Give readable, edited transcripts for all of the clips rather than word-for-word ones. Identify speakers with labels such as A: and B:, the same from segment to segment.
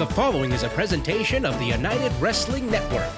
A: The following is a presentation of the United Wrestling Network.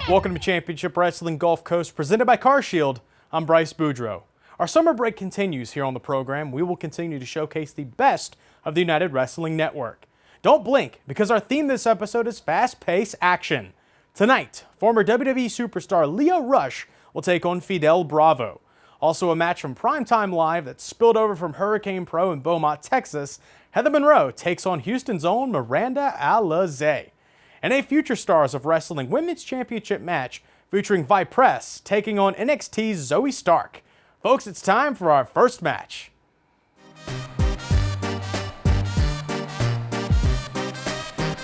B: Welcome to Championship Wrestling Gulf Coast, presented by CarShield. I'm Bryce Boudreaux. Our summer break continues here on the program. We will continue to showcase the best of the United Wrestling Network. Don't blink, because our theme this episode is fast-paced action. Tonight, former WWE superstar Lio Rush will take on Fidel Bravo. Also a match from Primetime Live that spilled over from Hurricane Pro in Beaumont, Texas. Heather Monroe takes on Houston's own Miranda Alize. And a Future Stars of Wrestling Women's Championship match featuring Vipress taking on NXT's Zoey Stark. Folks, it's time for our first match.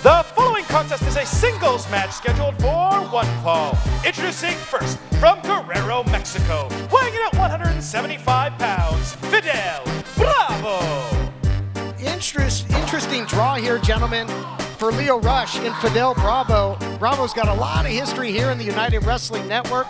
C: The following contest is a singles match scheduled for one fall. Introducing first, from Guerrero, Mexico, weighing in at 175 pounds, Fidel Bravo.
D: Interesting draw here, gentlemen, for Lio Rush and Fidel Bravo. Bravo's got a lot of history here in the United Wrestling Network.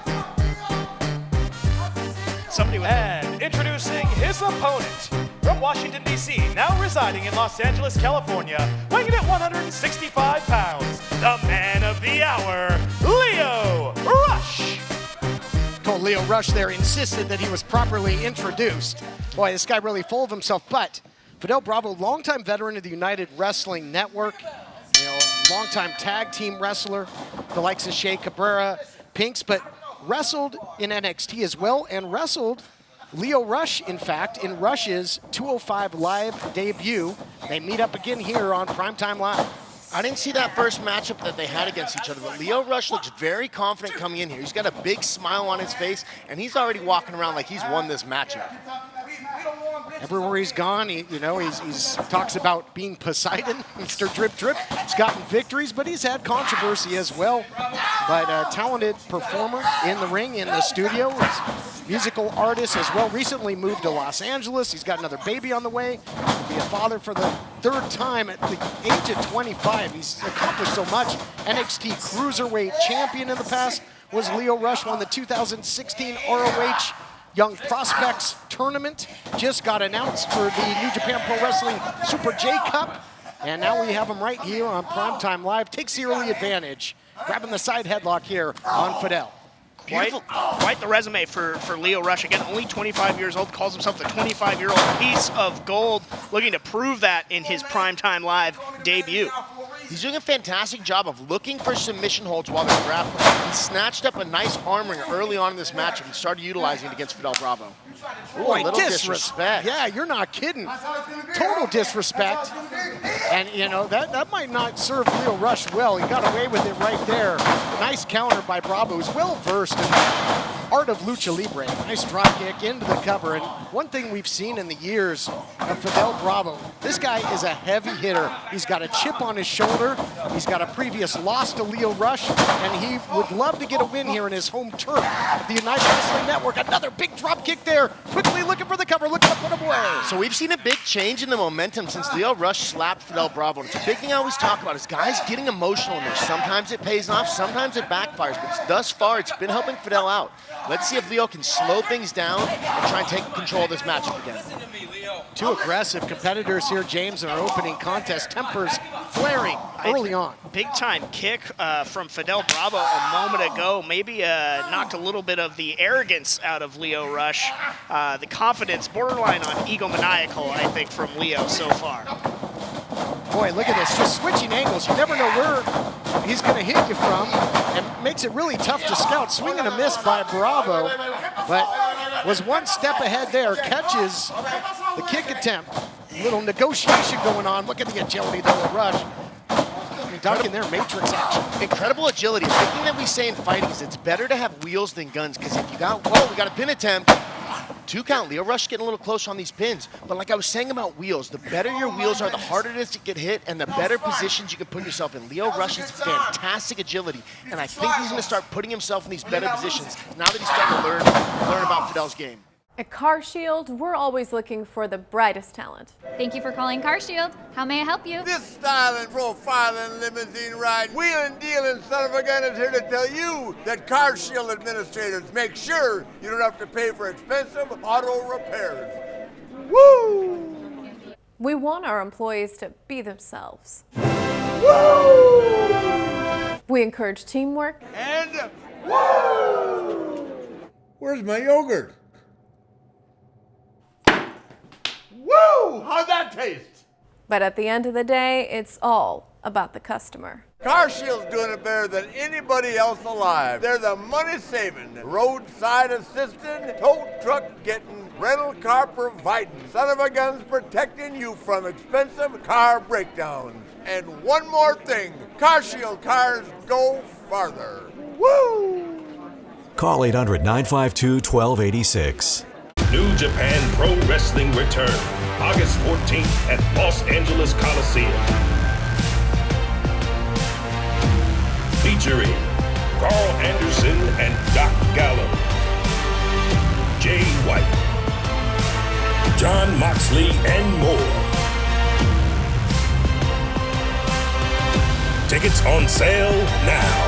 C: And introducing his opponent, from Washington, D.C., now residing in Los Angeles, California, weighing in at 165 pounds, the man of the hour, Lio Rush.
D: Told Lio Rush there, insisted that he was properly introduced. Boy, this guy really full of himself, but Fidel Bravo, longtime veteran of the United Wrestling Network, longtime tag team wrestler, the likes of Shea Cabrera, Pinks, but wrestled in NXT as well, and wrestled Lio Rush, in fact, in Rush's 205 Live debut. They meet up again here on Primetime Live.
E: I didn't see that first matchup that they had against each other, but Lio Rush looks very confident coming in here. He's got a big smile on his face, and he's already walking around like he's won this matchup.
D: Everywhere he's gone, he talks about being Poseidon, Mr. Drip Drip. He's gotten victories, but he's had controversy as well. But a talented performer in the ring, in the studio. He's a musical artist as well. Recently moved to Los Angeles. He's got another baby on the way. He'll be a father for the third time at the age of 25. He's accomplished so much. NXT Cruiserweight champion in the past was Lio Rush, won the 2016 ROH Young Prospects Tournament. Just got announced for the New Japan Pro Wrestling Super J Cup. And now we have him right here on Primetime Live. Takes the early advantage. Grabbing the side headlock here on Fidel.
F: Quite the resume for Lio Rush. Again, only 25 years old, calls himself the 25-year-old piece of gold, looking to prove that in his Primetime Live debut.
E: He's doing a fantastic job of looking for submission holds while they're grappling. He snatched up a nice arm ring early on in this matchup and started utilizing it against Fidel Bravo. Ooh,
D: Boy,
E: a little disrespect.
D: Yeah, you're not kidding. Total disrespect. And, that might not serve Lio Rush well. He got away with it right there. Nice counter by Bravo, who's well-versed in the art of lucha libre. Nice drop kick into the cover. And one thing we've seen in the years of Fidel Bravo, this guy is a heavy hitter. He's got a chip on his shoulder. He's got a previous loss to Lio Rush, and he would love to get a win here in his home turf of the United Wrestling Network. Another big drop kick there. Quickly looking for the cover, looking to put him away.
E: So we've seen a big change in the momentum since Lio Rush slapped Fidel Bravo. And it's a big thing I always talk about is guys getting emotional in this. Sometimes it pays off, sometimes it backfires, but thus far it's been helping Fidel out. Let's see if Lio can slow things down and try and take control of this matchup again.
D: Two aggressive competitors here, James, in our opening contest. Tempers flaring early on.
F: Big time kick from Fidel Bravo a moment ago. Maybe knocked a little bit of the arrogance out of Lio Rush. The confidence, borderline on egomaniacal, I think, from Lio so far.
D: Boy, look at this, just switching angles. You never know where he's going to hit you from, and makes it really tough to scout. Swing and a miss by Bravo, but was one step ahead there. Catches the kick attempt. A little negotiation going on. Look at the agility though of Rush. Ducking their matrix action.
E: Incredible agility. The thing that we say in fighting is it's better to have wheels than guns, because if you got, we got a pin attempt. 2 count. Leo Rush getting a little closer on these pins. But like I was saying about wheels, the better your wheels are, the harder it is to get hit, and the better positions you can put yourself in. Leo Rush has fantastic agility, and I think he's going to start putting himself in these better positions now that he's starting to learn about Fidel's game.
G: At CarShield, we're always looking for the brightest talent.
H: Thank you for calling CarShield. How may I help you?
I: This styling, profiling, limousine ride, wheeling, dealing son of a gun is here to tell you that CarShield administrators make sure you don't have to pay for expensive auto repairs. Woo!
G: We want our employees to be themselves.
I: Woo!
G: We encourage teamwork.
I: And woo! Where's my yogurt? Woo! How'd that taste?
G: But at the end of the day, it's all about the customer.
I: CarShield's doing it better than anybody else alive. They're the money-saving, roadside assisting, tow truck getting, rental car providing, son of a guns protecting you from expensive car breakdowns. And one more thing, CarShield cars go farther. Woo!
J: Call 800-952-1286.
K: New Japan Pro Wrestling return August 14th at Los Angeles Coliseum. Featuring Carl Anderson and Doc Gallows, Jay White, John Moxley, and more. Tickets on sale now.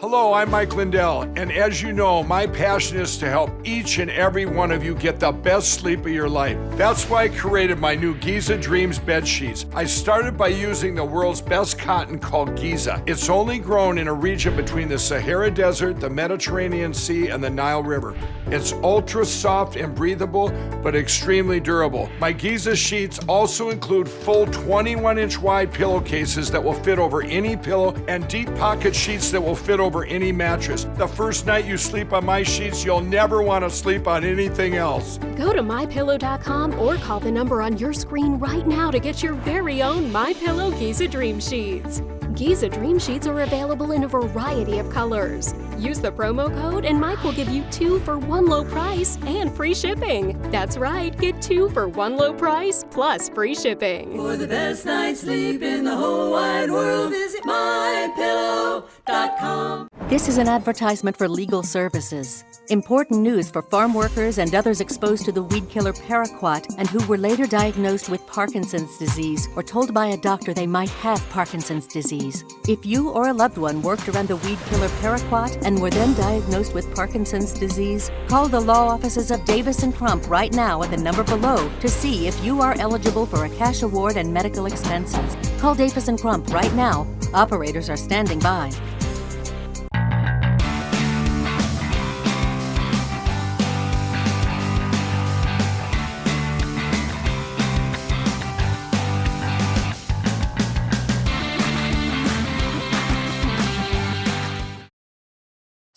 L: Hello, I'm Mike Lindell, and as you know, my passion is to help each and every one of you get the best sleep of your life. That's why I created my new Giza Dreams bed sheets. I started by using the world's best cotton called Giza. It's only grown in a region between the Sahara Desert, the Mediterranean Sea, and the Nile River. It's ultra soft and breathable, but extremely durable. My Giza sheets also include full 21-inch wide pillowcases that will fit over any pillow and deep pocket sheets that will fit over any mattress. The first night you sleep on my sheets, you'll never want to sleep on anything else.
M: Go to MyPillow.com or call the number on your screen right now to get your very own MyPillow Giza Dream Sheets. Giza Dream Sheets are available in a variety of colors. Use the promo code and Mike will give you 2 for 1 low price and free shipping. That's right, get 2 for 1 low price plus free shipping.
N: For the best night's sleep in the whole wide world, visit MyPillow.com.
O: This is an advertisement for legal services. Important news for farm workers and others exposed to the weed killer paraquat and who were later diagnosed with Parkinson's disease or told by a doctor they might have Parkinson's disease. If you or a loved one worked around the weed killer paraquat and were then diagnosed with Parkinson's disease, call the law offices of Davis & Crump right now at the number below to see if you are eligible for a cash award and medical expenses. Call Davis & Crump right now. Operators are standing by.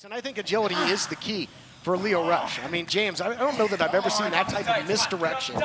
D: And I think agility is the key for Leo Rush. I mean, James, I don't know that I've ever seen that type of misdirection,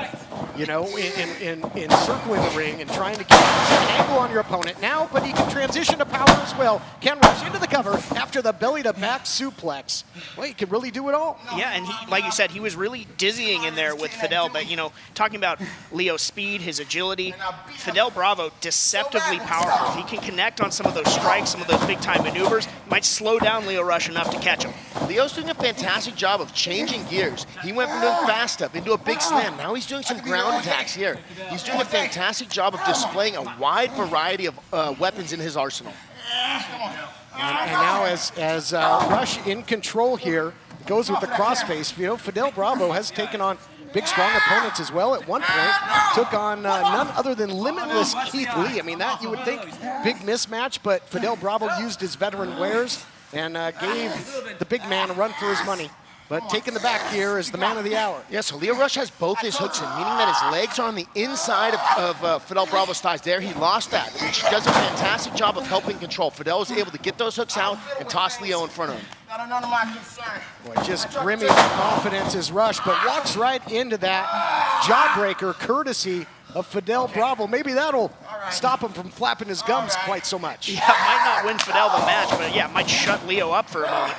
D: you know, in circling the ring and trying to get an angle on your opponent now, but he can transition to power as well. Can rush into the cover after the belly-to-back suplex. Well, he can really do it all.
F: Yeah, and he, like you said, he was really dizzying in there with Fidel, but, you know, talking about Leo's speed, his agility, Fidel Bravo, deceptively powerful. If he can connect on some of those strikes, some of those big-time maneuvers, might slow down Leo Rush enough to catch him.
E: Leo's doing a fantastic job of changing gears. He went from doing fast up into a big slam. Now he's doing some ground attacks here. He's doing a fantastic job of displaying a wide variety of weapons in his arsenal.
D: And now as Rush in control here, goes with the crossface. You know, Fidel Bravo has taken on big, strong opponents as well. At one point, took on none other than limitless Keith Lee. I mean, that you would think big mismatch, but Fidel Bravo used his veteran wares and gave the big man a run for his money. But taking the back here is the man of the hour.
E: Yeah, so Leo Rush has both his hooks in, meaning that his legs are on the inside of Fidel Bravo's thighs. There, he lost that, which does a fantastic job of helping control. Fidel is able to get those hooks out and toss Leo in front of him.
D: Boy, just brimming with confidence is Rush, but walks right into that jawbreaker courtesy of Fidel Bravo. Maybe that'll stop him from flapping his gums quite so much.
F: Yeah, might not win Fidel the match, but yeah, might shut Leo up for a moment.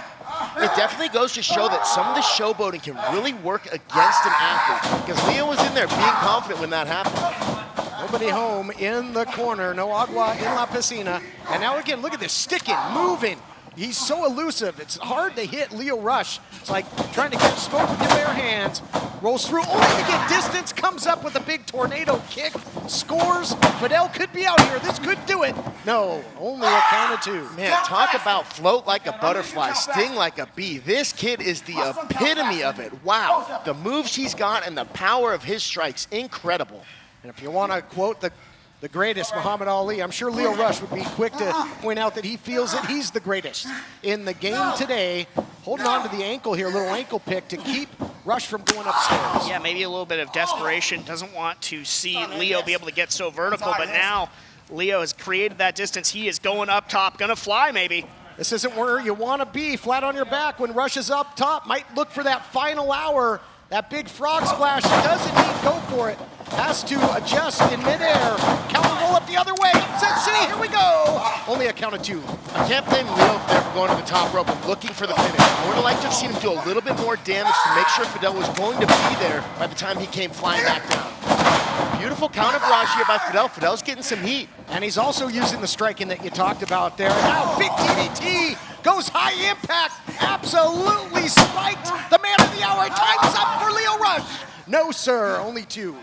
E: It definitely goes to show that some of the showboating can really work against an athlete, because Leo was in there being confident when that happened.
D: Nobody home in the corner, no agua in la piscina. And now again, look at this, sticking, moving. He's so elusive. It's hard to hit Leo Rush. It's like trying to catch smoke with your bare hands. Rolls through, only to get distance, comes up with a big tornado kick, scores. Fidel could be out here. This could do it. No, only a count of 2.
E: Man, talk about float like a butterfly, sting like a bee. This kid is the epitome of it. Wow, the moves he's got and the power of his strikes, incredible.
D: And if you want to quote the greatest, Muhammad Ali, I'm sure Leo Rush would be quick to point out that he feels that he's the greatest in the game today. Holding on to the ankle here, a little ankle pick to keep Rush from going upstairs.
F: Yeah, maybe a little bit of desperation. Doesn't want to see Leo be able to get so vertical, but now Leo has created that distance. He is going up top, gonna fly maybe.
D: This isn't where you want to be, flat on your back when Rush is up top. Might look for that final hour. That big frog splash, doesn't need go for it. Has to adjust in midair. Counter roll up the other way. Set City, here we go. Only a count of 2.
E: I can't blame Leo there for going to the top rope and looking for the finish. I would have liked to have seen him do a little bit more damage to make sure Fidel was going to be there by the time he came flying back down. Beautiful counter barrage here by Fidel. Fidel's getting some heat.
D: And he's also using the striking that you talked about there. And now big DDT goes high impact. Absolutely spiked. The man of the hour. Time's up for Leo Rush. No, sir, only 2.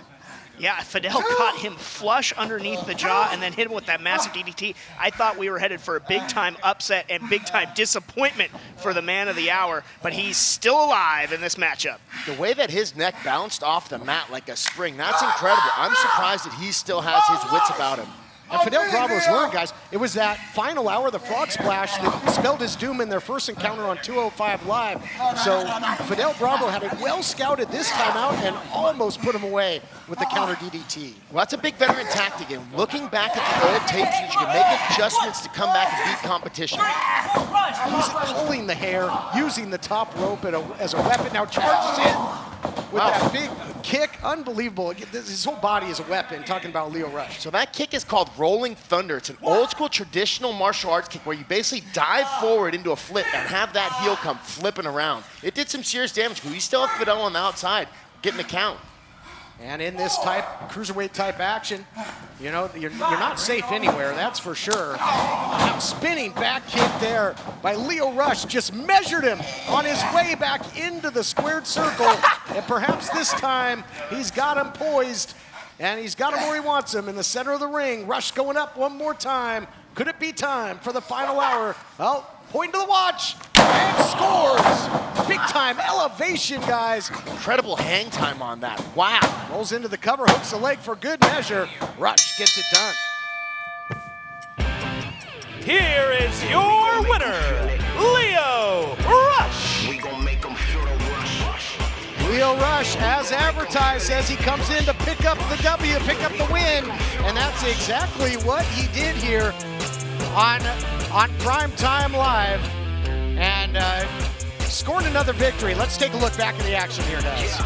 F: Yeah, Fidel caught him flush underneath the jaw and then hit him with that massive DDT. I thought we were headed for a big-time upset and big-time disappointment for the man of the hour, but he's still alive in this matchup.
E: The way that his neck bounced off the mat like a spring, that's incredible. I'm surprised that he still has his wits about him.
D: And Fidel Bravo's learned, guys. It was that final hour, the frog splash, that spelled his doom in their first encounter on 205 Live. So Fidel Bravo had it well scouted this time out and almost put him away with the counter DDT.
E: Well, that's a big veteran tactic, and looking back at the old tapes, you can make adjustments to come back and beat competition.
D: He's pulling the hair, using the top rope as a weapon. Now charges in with that big kick. Unbelievable. His whole body is a weapon, talking about Leo Rush.
E: So that kick is called Rolling Thunder. It's an old school traditional martial arts kick where you basically dive forward into a flip and have that heel come flipping around. It did some serious damage, but we still have Fidel on the outside getting a count.
D: And in this cruiserweight type action, you know, you're not safe anywhere, that's for sure. Now spinning back kick there by Leo Rush, just measured him on his way back into the squared circle. And perhaps this time he's got him poised and he's got him where he wants him in the center of the ring. Rush going up one more time. Could it be time for the final hour? Well, point to the watch. And scores! Big time elevation, guys.
E: Incredible hang time on that. Wow.
D: Rolls into the cover, hooks the leg for good measure. Rush gets it done.
C: Here is your winner, Leo Rush.
D: Leo Rush, as advertised, says he comes in to pick up the W, pick up the win. And that's exactly what he did here on Primetime Live. And scored another victory. Let's take a look back at the action here, guys.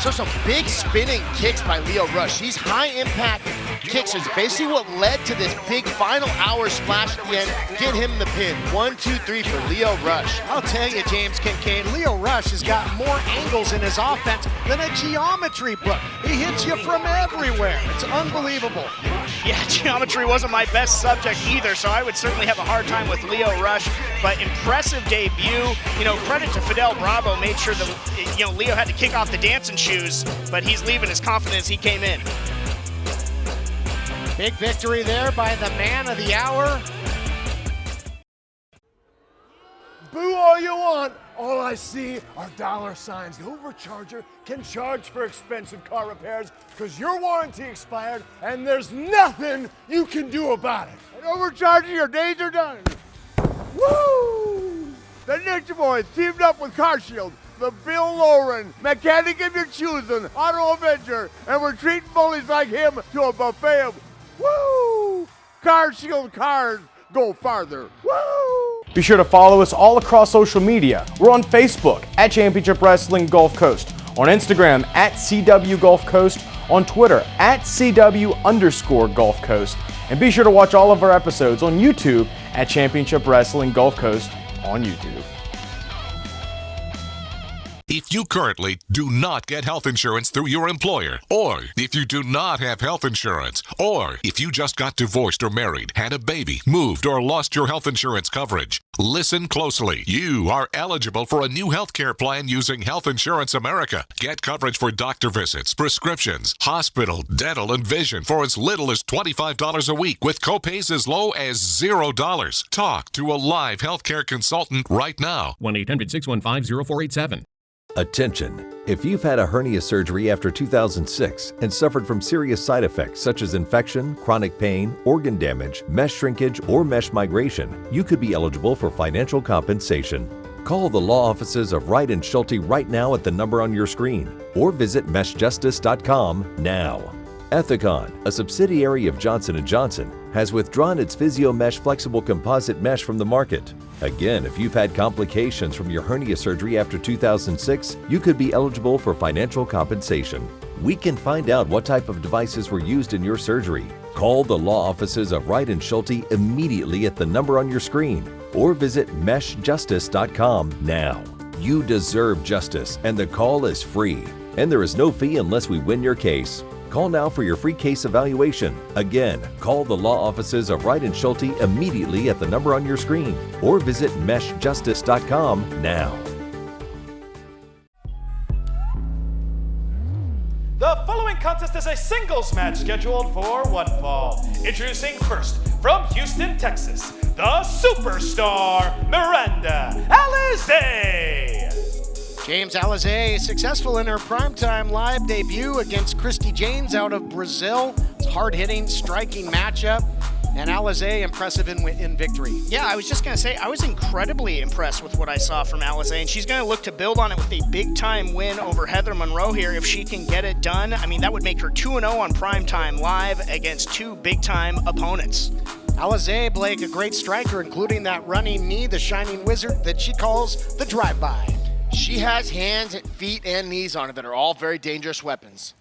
E: So some big spinning kicks by Leo Rush. These high impact kicks is basically what led to this big final hour splash at the end. Get him the pin. 1, 2, 3 for Leo Rush.
D: I'll tell you, James Kincaid, Leo Rush has got more angles in his offense than a geometry book. He hits you from everywhere. It's unbelievable.
F: Yeah, geometry wasn't my best subject either, so I would certainly have a hard time with Leo Rush, but impressive debut. You know, credit to Fidel Bravo, made sure that, you know, Leo had to kick off the dancing shoes, but he's leaving as confident as he came in.
D: Big victory there by the man of the hour.
J: Boo all you want. All I see are dollar signs. The overcharger can charge for expensive car repairs because your warranty expired and there's nothing you can do about it. And overcharging, your days are done. Woo! The Ninja Boys teamed up with CarShield, the Bill Lauren, mechanic of your choosing, Auto Avenger, and we're treating bullies like him to a buffet of woo! CarShield cars go farther. Woo!
B: Be sure to follow us all across social media. We're on Facebook at Championship Wrestling Gulf Coast, on Instagram at CW Gulf Coast, on Twitter at CW_Gulf Coast, and be sure to watch all of our episodes on YouTube at Championship Wrestling Gulf Coast on YouTube.
P: If you currently do not get health insurance through your employer, or if you do not have health insurance, or if you just got divorced or married, had a baby, moved, or lost your health insurance coverage, listen closely. You are eligible for a new health care plan using Health Insurance America. Get coverage for doctor visits, prescriptions, hospital, dental, and vision for as little as $25 a week with copays as low as $0. Talk to a live healthcare consultant right now.
A: 1-800-615-0487.
Q: Attention! If you've had a hernia surgery after 2006 and suffered from serious side effects such as infection, chronic pain, organ damage, mesh shrinkage, or mesh migration, you could be eligible for financial compensation. Call the law offices of Wright & Schulte right now at the number on your screen, or visit meshjustice.com now. Ethicon, a subsidiary of Johnson & Johnson, has withdrawn its PhysioMesh flexible composite mesh from the market. Again, if you've had complications from your hernia surgery after 2006, you could be eligible for financial compensation. We can find out what type of devices were used in your surgery. Call the law offices of Wright & Schulte immediately at the number on your screen, or visit meshjustice.com now. You deserve justice, and the call is free. And there is no fee unless we win your case. Call now for your free case evaluation. Again, call the law offices of Wright & Schulte immediately at the number on your screen, or visit meshjustice.com now.
C: The following contest is a singles match scheduled for one fall. Introducing first, from Houston, Texas, the superstar, Miranda Alize.
D: James Alize successful in her primetime live debut against Christy Janes out of Brazil. It's a hard-hitting, striking matchup, and Alize impressive in victory.
F: Yeah, I was just going to say, I was incredibly impressed with what I saw from Alize, and she's going to look to build on it with a big-time win over Heather Monroe here if she can get it done. I mean, that would make her 2-0 on primetime live against two big-time opponents.
D: Alize, Blake, a great striker, including that running knee, the shining wizard that she calls the drive-by.
E: She has hands, feet, and knees on it that are all very dangerous weapons.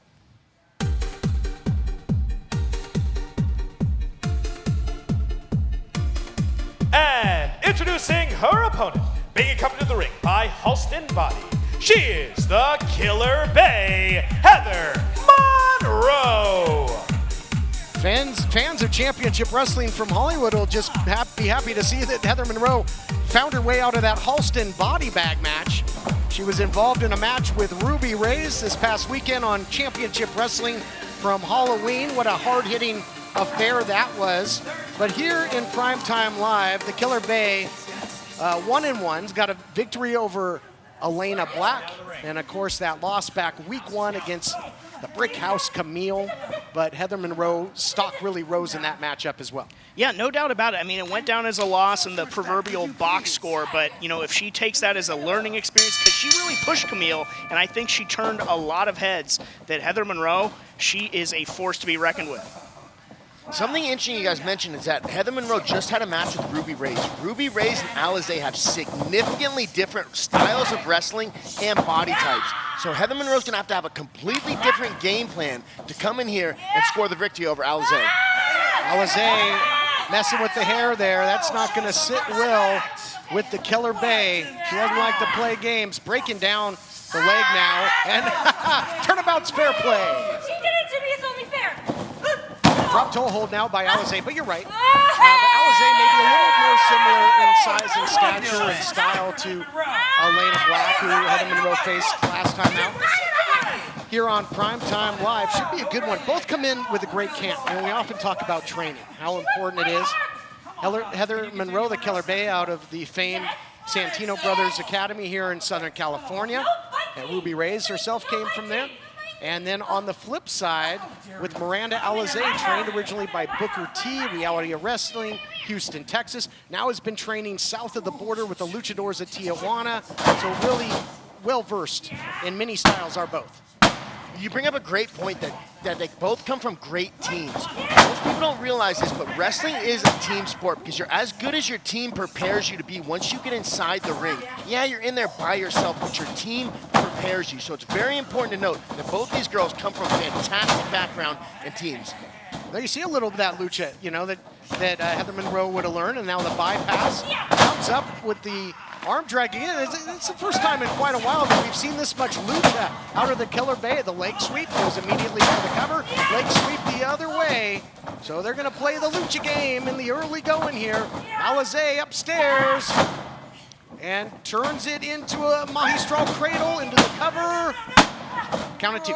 C: And introducing her opponent, being accompanied to the ring by Halston Body, she is the Killer Bay, Heather Monroe.
D: Fans of Championship Wrestling from Hollywood will just be happy to see that Heather Monroe found her way out of that Halston body bag match. She was involved in a match with Ruby Reyes this past weekend on Championship Wrestling from Halloween. What a hard-hitting affair that was. But here in Primetime Live, the Killer Bay, 1-1's got a victory over Elena Black, and of course that loss back week one against the Brick House Camille, but Heather Monroe stock really rose in that matchup as well.
F: Yeah, no doubt about it. I mean, it went down as a loss in the proverbial box score, but, you know, if she takes that as a learning experience, because she really pushed Camille, and I think she turned a lot of heads, that Heather Monroe, she is a force to be reckoned with.
E: Something interesting you guys mentioned is that Heather Monroe just had a match with Ruby Reyes. Ruby Reyes and Alize have significantly different styles of wrestling and body types. So Heather Monroe's going to have a completely different game plan to come in here and score the victory over Alize.
D: Alize messing with the hair there. That's not going to sit well with the Killer Bay. She doesn't like to play games. Breaking down the leg now. And turnabout's fair play.
R: She did it to me. It's only fair.
D: Drop toe hold now by Alize, but you're right. But Alize may be a little more similar in size and stature and style to Elena Black, who Heather Monroe faced last time out. Here on Primetime Live, should be a good one. Both come in with a great camp, and we often talk about training, how important it is. Heather Monroe, the Killer Bay, out of the famed Santino Brothers Academy here in Southern California, and Ruby Reyes herself came from there. And then on the flip side, with Miranda Alize, trained originally by Booker T, Reality of Wrestling, Houston, Texas, now has been training south of the border with the Luchadors at Tijuana, so really well-versed in many styles are both.
E: You bring up a great point that they both come from great teams. Most people don't realize this, but wrestling is a team sport because you're as good as your team prepares you to be once you get inside the ring. Yeah, you're in there by yourself, but your team prepares you. So it's very important to note that both these girls come from fantastic background and teams.
D: There you see a little of that lucha, that Heather Monroe would have learned, and now the bypass comes up with the arm drag again. It's the first time in quite a while that we've seen this much lucha out of the Killer Bay. The leg sweep goes immediately for the cover. Leg sweep the other way. So they're going to play the lucha game in the early going here. Alize upstairs and turns it into a Magistral cradle into the cover. Count it 2.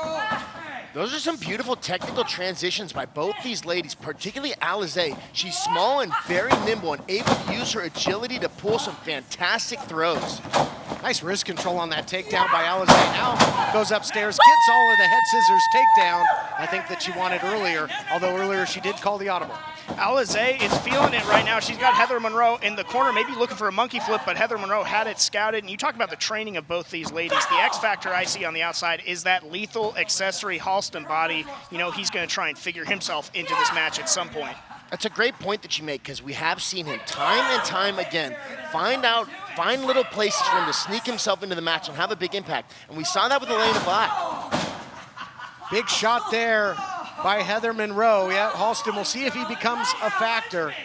E: Those are some beautiful technical transitions by both these ladies, particularly Alize. She's small and very nimble and able to use her agility to pull some fantastic throws.
D: Nice wrist control on that takedown by Alize. Now goes upstairs, gets all of the head scissors takedown, I think that she wanted earlier, although earlier she did call the audible.
F: Alize is feeling it right now. She's got Heather Monroe in the corner, maybe looking for a monkey flip, but Heather Monroe had it scouted. And you talk about the training of both these ladies. The X factor I see on the outside is that lethal accessory Halston body. He's going to try and figure himself into this match at some point.
E: That's a great point that you make because we have seen him time and time again find little places for him to sneak himself into the match and have a big impact. And we saw that with Elena Black.
D: Big shot there by Heather Monroe. Yeah, Halston, we'll see if he becomes a factor.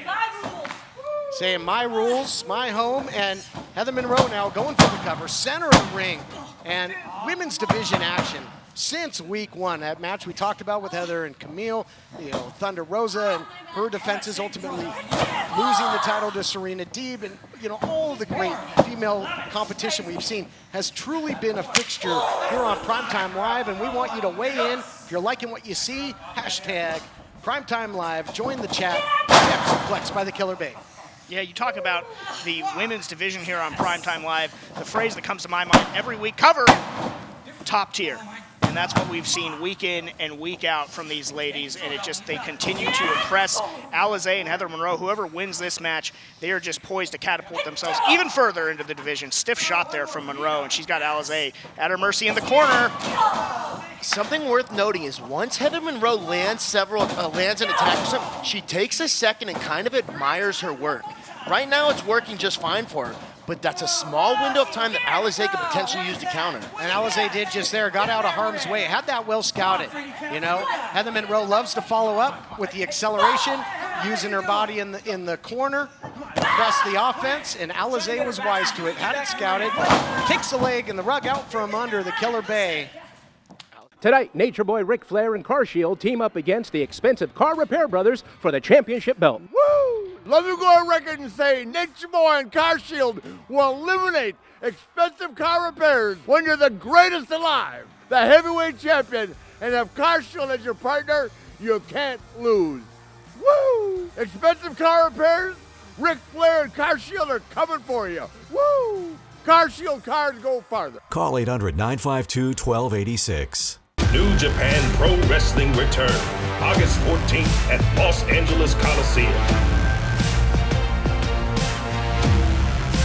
D: Saying my rules, my home, and Heather Monroe now going for the cover, center of the ring, and women's division action since week 1. That match we talked about with Heather and Camille, Thunder Rosa and her defenses ultimately losing the title to Serena Deeb, and all of the great female competition we've seen has truly been a fixture here on Primetime Live, and we want you to weigh in. If you're liking what you see, hashtag Primetime Live, join the chat. Suplex by the Killer Bay.
F: Yeah, you talk about the women's division here on Primetime Live. The phrase that comes to my mind every week, cover, top tier. And that's what we've seen week in and week out from these ladies, and they continue to impress. Alize and Heather Monroe, whoever wins this match, they are just poised to catapult themselves even further into the division. Stiff shot there from Monroe, and she's got Alize at her mercy in the corner.
E: Something worth noting is once Heather Monroe lands an attack or something, she takes a second and kind of admires her work. Right now it's working just fine for her, but that's a small window of time that Alize could potentially use to counter.
D: And Alize did just there, got out of harm's way, had that well scouted. Heather Monroe loves to follow up with the acceleration, using her body in the corner, press the offense, and Alize was wise to it, had it scouted, kicks the leg and the rug out from under the Killer Bay.
A: Tonight, Nature Boy Ric Flair and CarShield team up against the expensive Car Repair Brothers for the championship belt.
J: Woo! Let me go on record and say Nature Boy and CarShield will eliminate expensive car repairs when you're the greatest alive, the heavyweight champion, and if CarShield as your partner, you can't lose. Woo! Expensive car repairs, Ric Flair and CarShield are coming for you. Woo! CarShield cars go farther.
R: Call 800-952-1286.
K: New Japan Pro Wrestling return August 14th at Los Angeles Coliseum.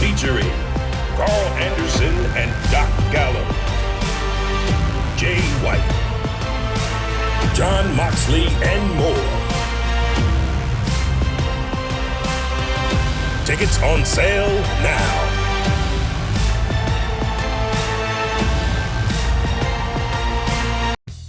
K: Featuring Carl Anderson and Doc Gallows, Jay White, John Moxley, and more. Tickets on sale now.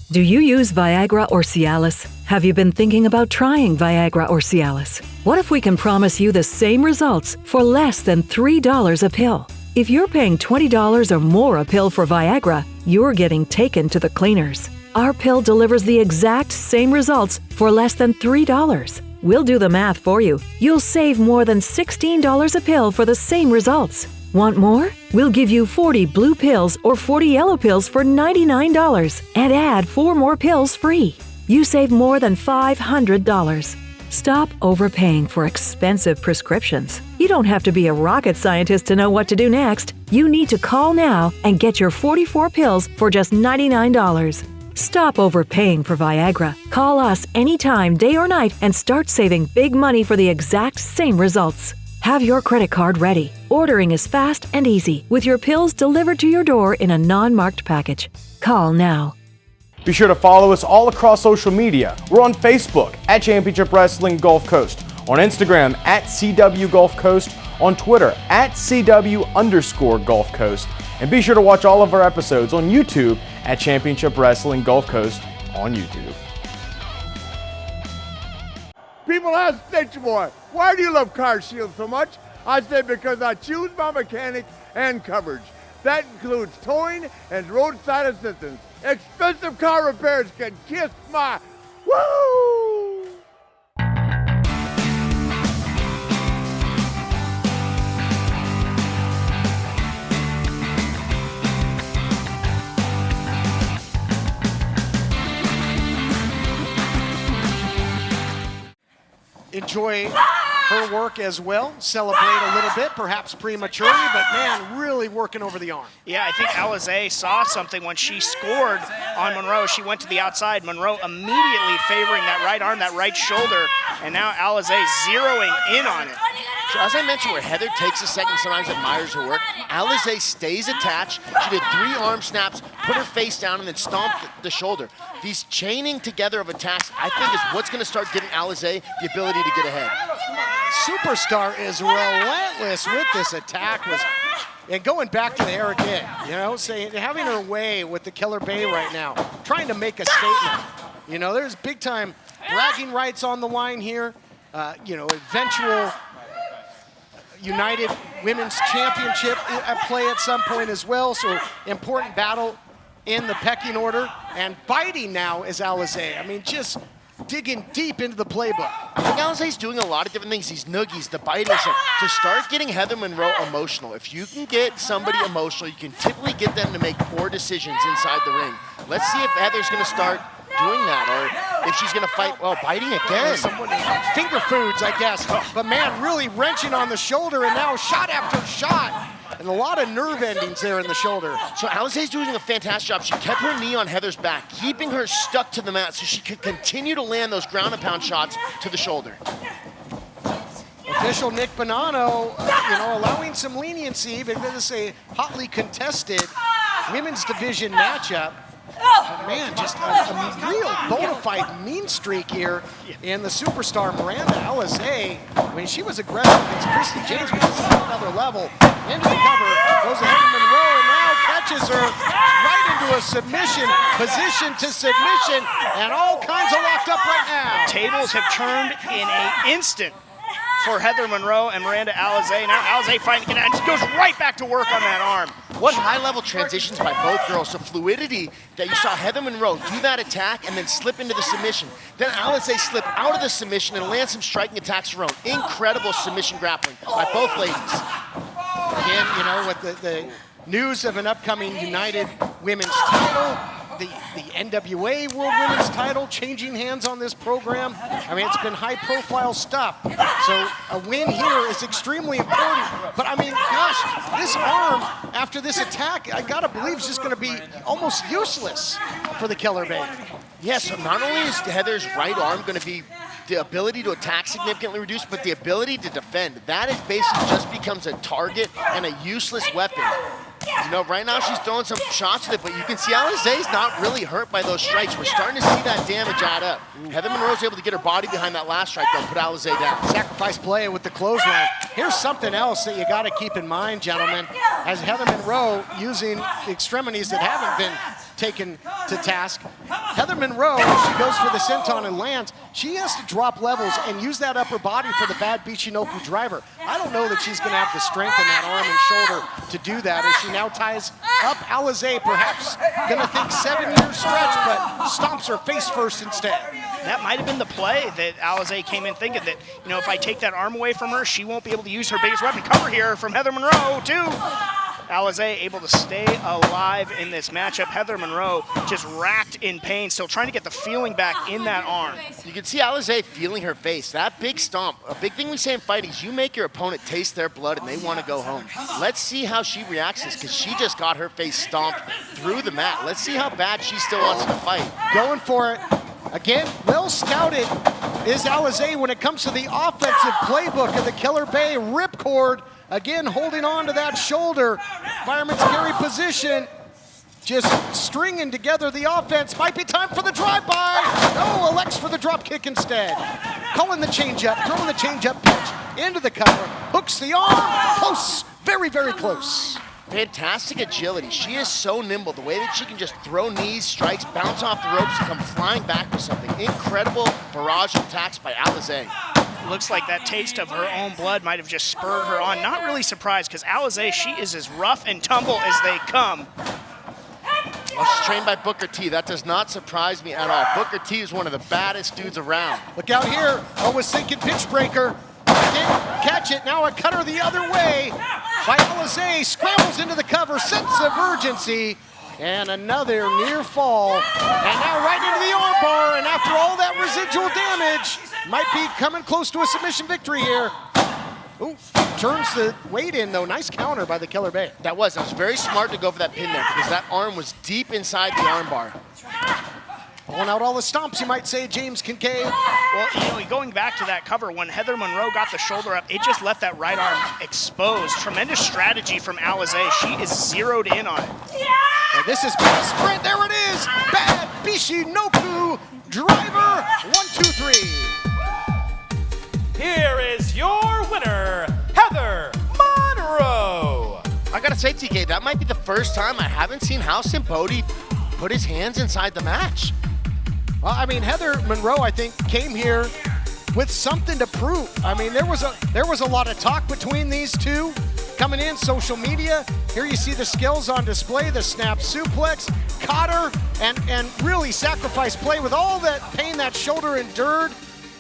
S: Do you use Viagra or Cialis? Have you been thinking about trying Viagra or Cialis? What if we can promise you the same results for less than $3 a pill? If you're paying $20 or more a pill for Viagra, you're getting taken to the cleaners. Our pill delivers the exact same results for less than $3. We'll do the math for you. You'll save more than $16 a pill for the same results. Want more? We'll give you 40 blue pills or 40 yellow pills for $99 and add 4 more pills free. You save more than $500. Stop overpaying for expensive prescriptions. You don't have to be a rocket scientist to know what to do next. You need to call now and get your 44 pills for just $99. Stop overpaying for Viagra. Call us anytime, day or night, and start saving big money for the exact same results. Have your credit card ready. Ordering is fast and easy, with your pills delivered to your door in a non-marked package. Call now.
B: Be sure to follow us all across social media. We're on Facebook at Championship Wrestling Gulf Coast, on Instagram at CW Gulf Coast, on Twitter at CW_Gulf Coast, and be sure to watch all of our episodes on YouTube at Championship Wrestling Gulf Coast on YouTube.
J: People ask Nature Boy, why do you love CarShield so much? I say because I choose my mechanic and coverage. That includes towing and roadside assistance. Expensive car repairs can kiss my woo!
D: Enjoy her work as well. Celebrate a little bit, perhaps prematurely, but man, really working over the arm.
F: Yeah, I think Alize saw something when she scored on Monroe. She went to the outside. Monroe immediately favoring that right arm, that right shoulder, and now Alize zeroing in on it.
E: So as I mentioned, where Heather takes a second, sometimes admires her work, Alize stays attached. She did 3 arm snaps, put her face down, and then stomped the shoulder. These chaining together of attacks, I think, is what's going to start giving Alize the ability to get ahead.
D: Superstar is relentless with this attack. And going back to the air again, you know, saying having her way with the Killer Bay right now, trying to make a statement. You know, there's big time bragging rights on the line here. You know, eventual United Women's Championship at play at some point as well. So important battle in the pecking order. And biting now is Alize. I mean, just digging deep into the playbook.
E: I think Alize's doing a lot of different things. These noogies, the biting, to start getting Heather Monroe emotional. If you can get somebody emotional, you can typically get them to make poor decisions inside the ring. Let's see if Heather's going to start doing that, or if she's going to fight, well, biting again.
D: Finger foods, I guess. But man, really wrenching on the shoulder, and now shot after shot. And a lot of nerve endings there in the shoulder.
E: So Alize's doing a fantastic job. She kept her knee on Heather's back, keeping her stuck to the mat so she could continue to land those ground and pound shots to the shoulder.
D: Official Nick Bonanno, you know, allowing some leniency, but this is a hotly contested women's division matchup. But man, just a real bona fide mean streak here in the superstar Miranda Alize. I mean, she was aggressive against Christy James, but it's another level. Into the cover, goes ahead of Monroe, and now catches her right into a submission, position to submission, and all kinds of locked up right now.
F: Tables have turned in an instant for Heather Monroe and Miranda Alize. Now Alize fighting again, and she goes right back to work on that arm.
E: What high-level transitions by both girls. The fluidity that you saw Heather Monroe do that attack and then slip into the submission. Then Alize slip out of the submission and land some striking attacks of her own. Incredible submission grappling by both ladies.
D: Again, you know, with the news of an upcoming United Women's title, the NWA World Women's title changing hands on this program. I mean, it's been high-profile stuff. So a win here is extremely important. But I mean, gosh, this arm after this attack, I gotta believe, is just going to be almost useless for the Killer Bay.
E: Yes, not only is Heather's right arm going to be the ability to attack significantly reduced, but the ability to defend. That is basically just becomes a target and a useless weapon. You know, right now she's throwing some shots with it, but you can see Alize's not really hurt by those strikes. We're starting to see that damage add up. Heather Monroe's able to get her body behind that last strike, though, put Alize down.
D: Sacrifice play with the clothesline. Here's something else that you got to keep in mind, gentlemen. As Heather Monroe using the extremities that haven't been taken to task, Heather Monroe, she goes for the senton and lands. She has to drop levels and use that upper body for the bad Bichinoku driver. I don't know that she's going to have the strength in that arm and shoulder to do that as she now ties up Alize, perhaps going to think 7-year stretch, but stomps her face first instead.
F: That might have been the play that Alize came in thinking that, you know, if I take that arm away from her, she won't be able to use her biggest weapon. Cover here from Heather Monroe, too. Alize able to stay alive in this matchup. Heather Monroe just racked in pain, still trying to get the feeling back in that arm.
E: You can see Alize feeling her face. That big stomp, a big thing we say in fighting is you make your opponent taste their blood and they want to go home. Let's see how she reacts to this, because she just got her face stomped through the mat. Let's see how bad she still wants to fight.
D: Going for it. Again, well scouted is Alize when it comes to the offensive playbook of the Killer Bay. Ripcord, again, holding on to that shoulder. Fireman's carry position. just stringing together the offense. Might be time for the drive-by. No, elects for the drop kick instead. Calling the change-up, throwing the change-up pitch into the cover. Hooks the arm. Close. Very, very close.
E: Fantastic agility. She is so nimble. The way that she can just throw knees, strikes, bounce off the ropes, and come flying back with something. Incredible barrage of attacks by Alize.
F: Looks like that taste of her own blood might have just spurred her on. Not really surprised, because Alize, she is as rough and tumble as they come.
E: Well, she's trained by Booker T. That does not surprise me at all. Booker T is one of the baddest dudes around.
D: Look out here. Oh, a sinking pitch breaker. Didn't catch it. Now a cutter the other way by Alize. Scrambles into the cover. Sense of urgency. And another near fall. And now right into the armbar. And after all that residual damage, might be coming close to a submission victory here. Ooh, turns the weight in, though. Nice counter by the Killer Bay.
E: That was very smart to go for that pin there, because that arm was deep inside the armbar.
D: Pulling out all the stomps, you might say, James Kincaid.
F: Well, you know, going back to that cover, when Heather Monroe got the shoulder up, it just left that right arm exposed. Tremendous strategy from Alize. She is zeroed in on it.
D: And this is bad sprint. There it is. Bad Bishinoku driver. 1, 2, 3.
C: Here is your winner, Heather Monroe.
E: I gotta say, TK, that might be the first time I haven't seen Houston Bodie put his hands inside the match.
D: Well, I mean, Heather Monroe, I think, came here with something to prove. I mean, there was a lot of talk between these two coming in, social media. Here you see the skills on display, the snap suplex, caught her, and really sacrificed play with all that pain that shoulder endured.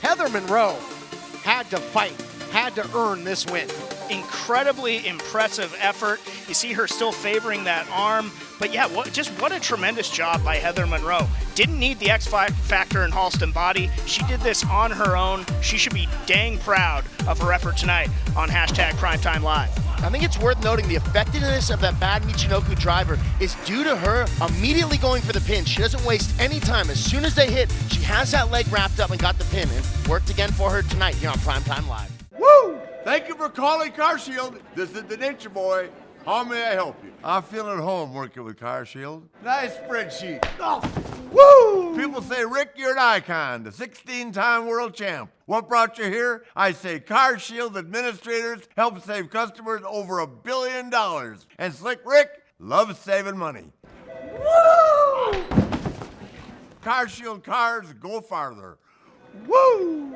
D: Heather Monroe had to fight, had to earn this win.
F: Incredibly impressive effort. You see her still favoring that arm. But yeah, what a tremendous job by Heather Monroe. Didn't need the X factor in Halston Body. She did this on her own. She should be dang proud of her effort tonight on #Primetime Live.
E: I think it's worth noting the effectiveness of that bad Michinoku driver is due to her immediately going for the pin. She doesn't waste any time. As soon as they hit, she has that leg wrapped up and got the pin. And worked again for her tonight here on Primetime Live.
J: Woo! Thank you for calling CarShield. This is the Nature Boy. How may I help you? I feel at home working with CarShield. Nice spreadsheet. Oh, woo! People say, Rick, you're an icon, the 16-time world champ. What brought you here? I say CarShield administrators help save customers over $1 billion. And Slick Rick loves saving money. Woo! CarShield cars go farther. Woo!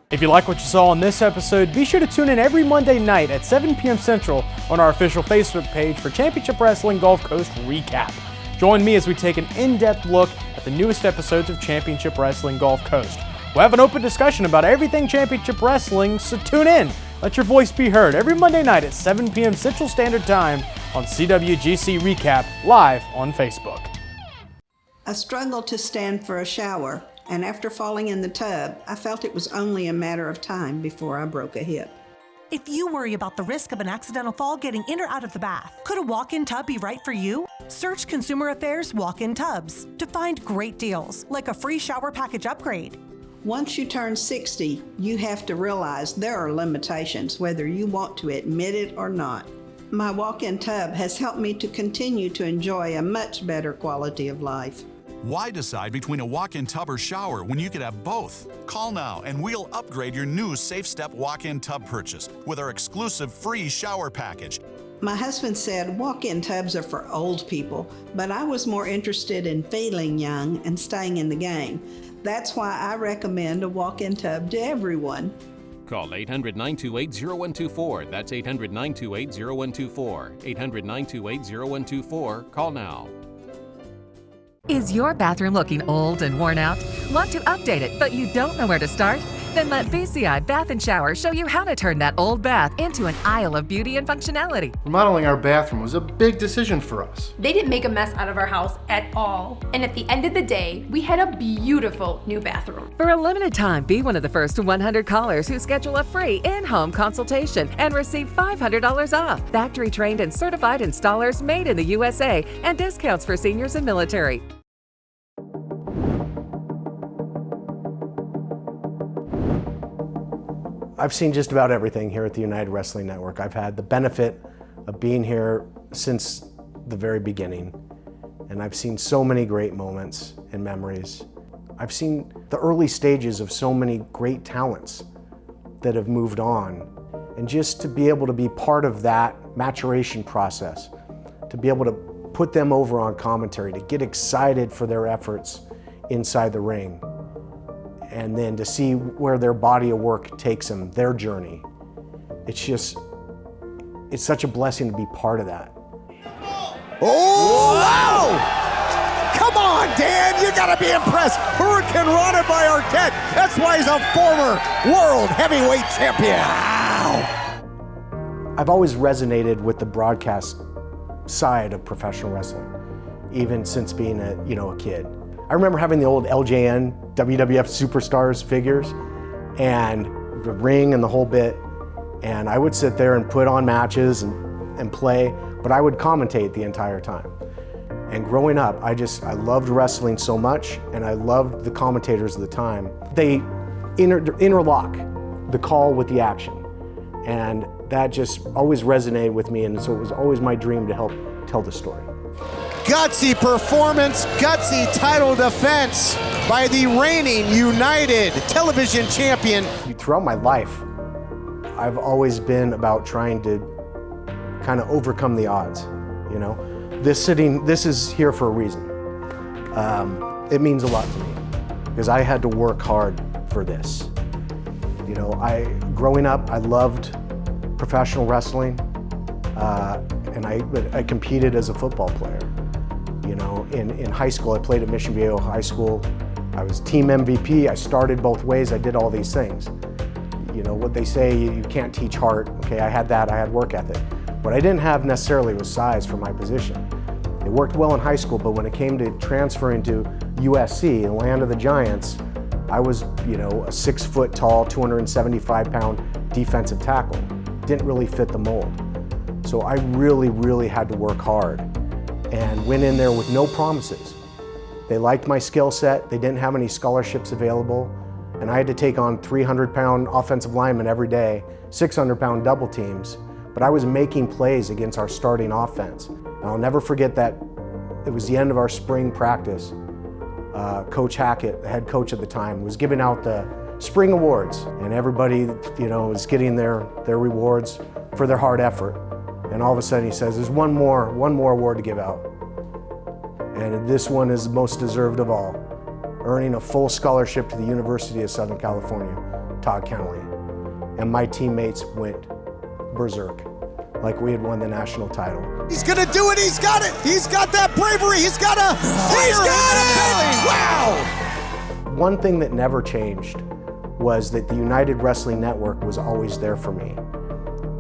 B: If you like what you saw on this episode, be sure to tune in every Monday night at 7 p.m. Central on our official Facebook page for Championship Wrestling Gulf Coast Recap. Join me as we take an in-depth look at the newest episodes of Championship Wrestling Gulf Coast. We'll have an open discussion about everything Championship Wrestling, so tune in. Let your voice be heard every Monday night at 7 p.m. Central Standard Time on CWGC Recap, live on Facebook.
R: I struggled to stand for a shower, and after falling in the tub, I felt it was only a matter of time before I broke a hip.
T: If you worry about the risk of an accidental fall getting in or out of the bath, could a walk-in tub be right for you? Search Consumer Affairs Walk-in Tubs to find great deals, like a free shower package upgrade.
R: Once you turn 60, you have to realize there are limitations, whether you want to admit it or not. My walk-in tub has helped me to continue to enjoy a much better quality of life.
U: Why decide between a walk-in tub or shower when you could have both? Call now and we'll upgrade your new Safe Step walk-in tub purchase with our exclusive free shower package.
R: My husband said walk-in tubs are for old people, but I was more interested in feeling young and staying in the game. That's why I recommend a walk-in tub to everyone.
V: Call 800-928-0124. That's 800-928-0124. 800-928-0124. Call now.
W: Is your bathroom looking old and worn out? Want to update it, but you don't know where to start? Then let BCI Bath & Shower show you how to turn that old bath into an aisle of beauty and functionality.
X: Remodeling our bathroom was a big decision for us.
Y: They didn't make a mess out of our house at all. And at the end of the day, we had a beautiful new bathroom.
W: For a limited time, be one of the first 100 callers who schedule a free in-home consultation and receive $500 off. Factory-trained and certified installers made in the USA and discounts for seniors and military.
Z: I've seen just about everything here at the United Wrestling Network. I've had the benefit of being here since
G: the very beginning, and I've seen so many great moments and memories. I've seen the early stages of so many great talents that have moved on, and just to be able to be part of that maturation process, to be able to put them over on commentary, to get excited for their efforts inside the ring, and then to see where their body of work takes them, their journey. It's such a blessing to be part of that.
H: Oh, wow! Come on, Dan, you gotta be impressed. Hurricane Rana by Arquette. That's why he's a former world heavyweight champion. Wow!
G: I've always resonated with the broadcast side of professional wrestling, even since being a kid. I remember having the old LJN WWF Superstars figures and the ring and the whole bit, and I would sit there and put on matches and play, but I would commentate the entire time. And growing up, I loved wrestling so much, and I loved the commentators of the time. They interlock the call with the action, and that just always resonated with me, and so it was always my dream to help tell the story.
H: Gutsy performance, gutsy title defense by the reigning United Television Champion.
G: Throughout my life, I've always been about trying to kind of overcome the odds, you know? This is here for a reason. It means a lot to me because I had to work hard for this. You know, growing up, I loved professional wrestling, and I competed as a football player. You know, in high school, I played at Mission Viejo High School. I was team MVP. I started both ways. I did all these things. You know, what they say, you can't teach heart. Okay, I had that. I had work ethic. What I didn't have necessarily was size for my position. It worked well in high school, but when it came to transferring to USC, the land of the Giants, I was, you know, a 6 foot tall, 275 pound defensive tackle. Didn't really fit the mold. So I really, really had to work hard and went in there with no promises. They liked my skill set. They didn't have any scholarships available. And I had to take on 300 pound offensive linemen every day, 600 pound double teams. But I was making plays against our starting offense. And I'll never forget that it was the end of our spring practice. Coach Hackett, the head coach at the time, was giving out the spring awards, and everybody, you know, was getting their rewards for their hard effort. And all of a sudden he says, there's one more award to give out. And this one is the most deserved of all, earning a full scholarship to the University of Southern California, Todd Kennelly. And my teammates went berserk, like we had won the national title.
H: He's gonna do it, he's got it! He's got that bravery, he's got it! Wow!
G: One thing that never changed was that the United Wrestling Network was always there for me.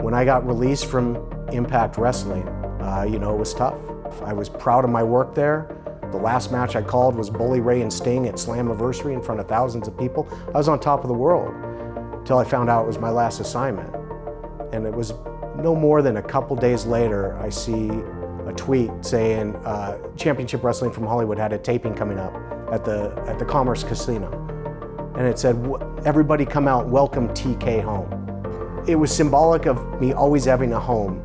G: When I got released from Impact Wrestling, you know, it was tough. I was proud of my work there. The last match I called was Bully Ray and Sting at Slammiversary in front of thousands of people. I was on top of the world until I found out it was my last assignment. And it was no more than a couple days later, I see a tweet saying Championship Wrestling from Hollywood had a taping coming up at the Commerce Casino. And it said, everybody come out, welcome TK home. It was symbolic of me always having a home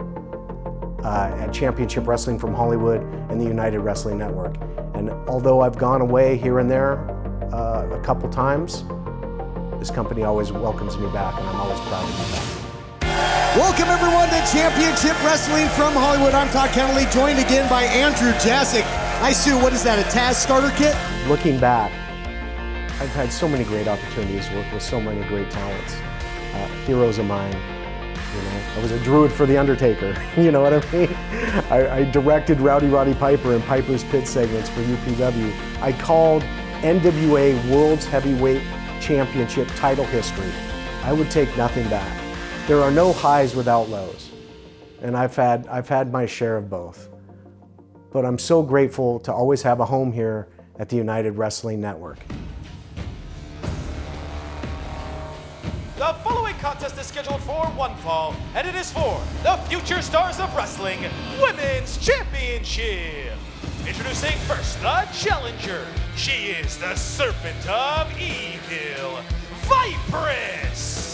G: at Championship Wrestling from Hollywood and the United Wrestling Network. And although I've gone away here and there a couple times, this company always welcomes me back, and I'm always proud to be back.
H: Welcome everyone to Championship Wrestling from Hollywood. I'm Todd Kennelly, joined again by Andrew Jasick. I Sue, what is that, a Taz starter kit?
G: Looking back, I've had so many great opportunities to work with so many great talents, heroes of mine. You know, I was a druid for The Undertaker, you know what I mean? I directed Rowdy Roddy Piper in Piper's Pit segments for UPW. I called NWA World's Heavyweight Championship title history. I would take nothing back. There are no highs without lows, and I've had my share of both. But I'm so grateful to always have a home here at the United Wrestling Network.
C: The following contest is scheduled for one fall, and it is for the Future Stars of Wrestling Women's Championship. Introducing first, the challenger. She is the Serpent of Evil, Vipress.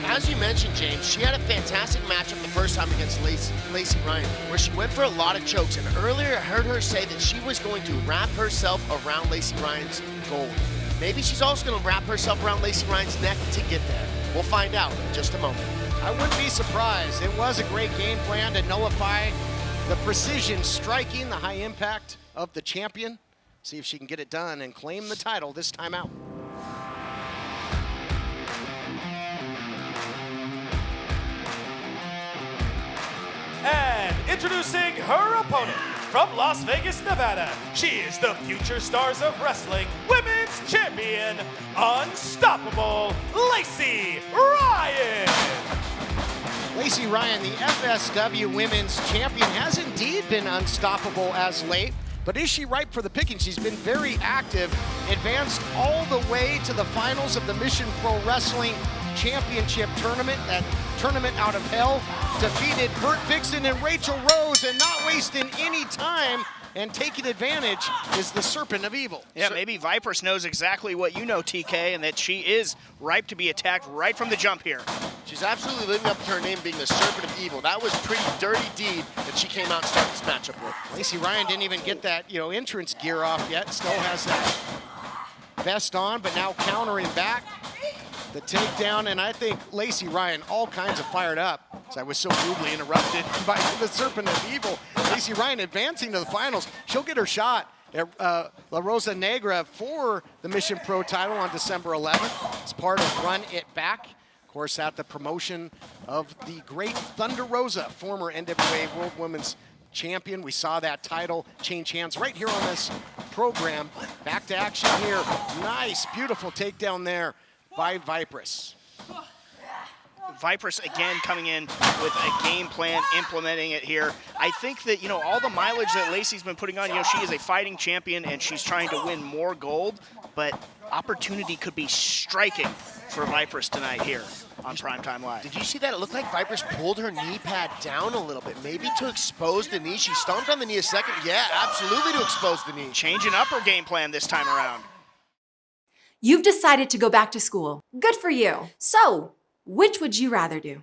E: As you mentioned, James, she had a fantastic matchup the first time against Lacey Ryan, where she went for a lot of chokes. And earlier I heard her say that she was going to wrap herself around Lacey Ryan's gold. Maybe she's also going to wrap herself around Lacey Ryan's neck to get there. We'll find out in just a moment.
D: I wouldn't be surprised. It was a great game plan to nullify the precision striking, the high impact of the champion. See if she can get it done and claim the title this time out.
C: And introducing her opponent from Las Vegas, Nevada, she is the future stars of wrestling, women's champion, Unstoppable Lacey Ryan.
D: Lacey Ryan, the FSW women's champion, has indeed been unstoppable as late, but is she ripe for the picking? She's been very active, advanced all the way to the finals of the Mission Pro Wrestling Championship Tournament, that tournament out of hell, defeated Bert Vixen and Rachel Rose, and not wasting any time and taking advantage is the Serpent of Evil.
F: Yeah, maybe Vipress knows exactly what you know, TK, and that she is ripe to be attacked right from the jump here.
E: She's absolutely living up to her name, being the Serpent of Evil. That was a pretty dirty deed that she came out and started this matchup with.
D: Lacey Ryan didn't even get that, entrance gear off yet. Still has that vest on, but now countering back. The takedown, and I think Lacey Ryan all kinds of fired up. So I was so rudely interrupted by the Serpent of Evil. Lacey Ryan advancing to the finals. She'll get her shot at La Rosa Negra for the Mission Pro title on December 11th. It's part of Run It Back. Of course, at the promotion of the great Thunder Rosa, former NWA World Women's Champion. We saw that title change hands right here on this program. Back to action here. Nice, beautiful takedown there by Vipress.
F: Vipress again coming in with a game plan, implementing it here. I think that, all the mileage that Lacey's been putting on, she is a fighting champion and she's trying to win more gold, but opportunity could be striking for Vipress tonight here on Primetime Live.
E: Did you see that? It looked like Vipress pulled her knee pad down a little bit, maybe to expose the knee. She stomped on the knee a second. Yeah, absolutely to expose the knee.
F: Changing up her game plan this time around.
I: You've decided to go back to school. Good for you. So, which would you rather do?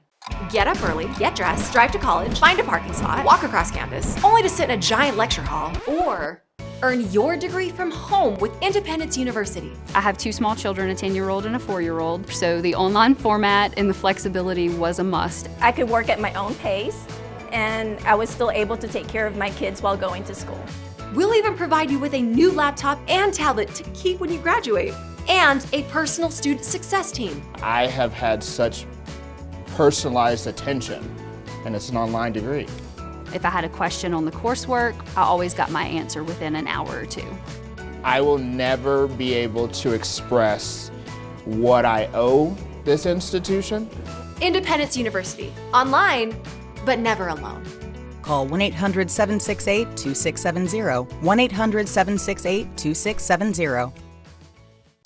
I: Get up early, get dressed, drive to college, find a parking spot, walk across campus, only to sit in a giant lecture hall, or earn your degree from home with Independence University.
L: I have 2 small children, a 10-year-old and a 4-year-old, so the online format and the flexibility was a must.
M: I could work at my own pace, and I was still able to take care of my kids while going to school.
I: We'll even provide you with a new laptop and tablet to keep when you graduate, and a personal student success team.
N: I have had such personalized attention, and it's an online degree.
L: If I had a question on the coursework, I always got my answer within an hour or 2.
N: I will never be able to express what I owe this institution.
I: Independence University, online, but never alone.
O: Call 1-800-768-2670, 1-800-768-2670.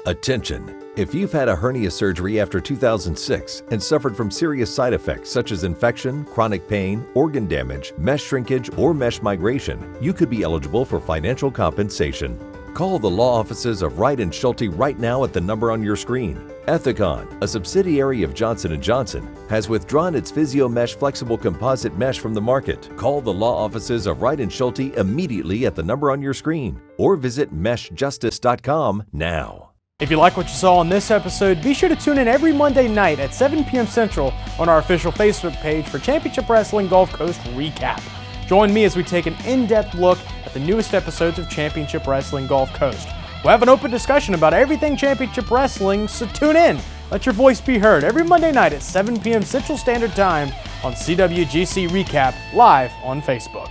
Q: Attention! If you've had a hernia surgery after 2006 and suffered from serious side effects such as infection, chronic pain, organ damage, mesh shrinkage, or mesh migration, you could be eligible for financial compensation. Call the law offices of Wright & Schulte right now at the number on your screen. Ethicon, a subsidiary of Johnson & Johnson, has withdrawn its PhysioMesh flexible composite mesh from the market. Call the law offices of Wright & Schulte immediately at the number on your screen or visit meshjustice.com now.
B: If you like what you saw on this episode, be sure to tune in every Monday night at 7 p.m. Central on our official Facebook page for Championship Wrestling Gulf Coast Recap. Join me as we take an in-depth look at the newest episodes of Championship Wrestling Gulf Coast. We'll have an open discussion about everything Championship Wrestling, so tune in. Let your voice be heard every Monday night at 7 p.m. Central Standard Time on CWGC Recap live on Facebook.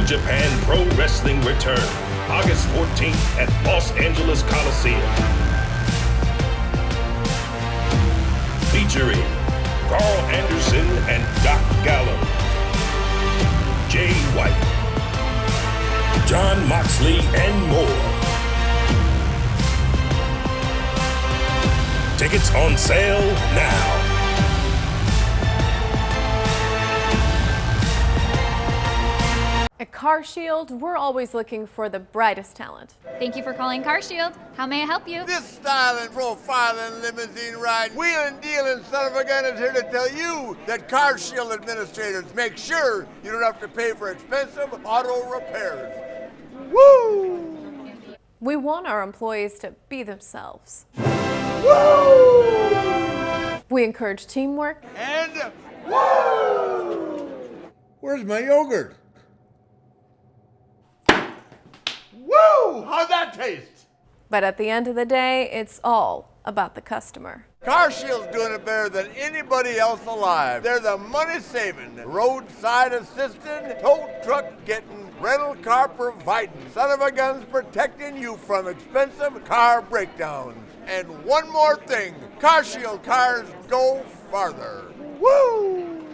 K: Japan Pro Wrestling return August 14th at Los Angeles Coliseum. Featuring Carl Anderson and Doc Gallows, Jay White, John Moxley, and more. Tickets on sale now.
A: At CarShield, we're always looking for the brightest talent.
L: Thank you for calling CarShield. How may I help you?
J: This styling, profiling, limousine ride, wheeling, dealing son of a gun is here to tell you that CarShield administrators make sure you don't have to pay for expensive auto repairs. Woo!
A: We want our employees to be themselves.
J: Woo!
A: We encourage teamwork.
J: And woo! Where's my yogurt? Woo! How'd that taste?
A: But at the end of the day, it's all about the customer.
J: CarShield's doing it better than anybody else alive. They're the money-saving, roadside assistant, tow truck getting, rental car providing, son of a guns protecting you from expensive car breakdowns. And one more thing, CarShield cars go farther. Woo!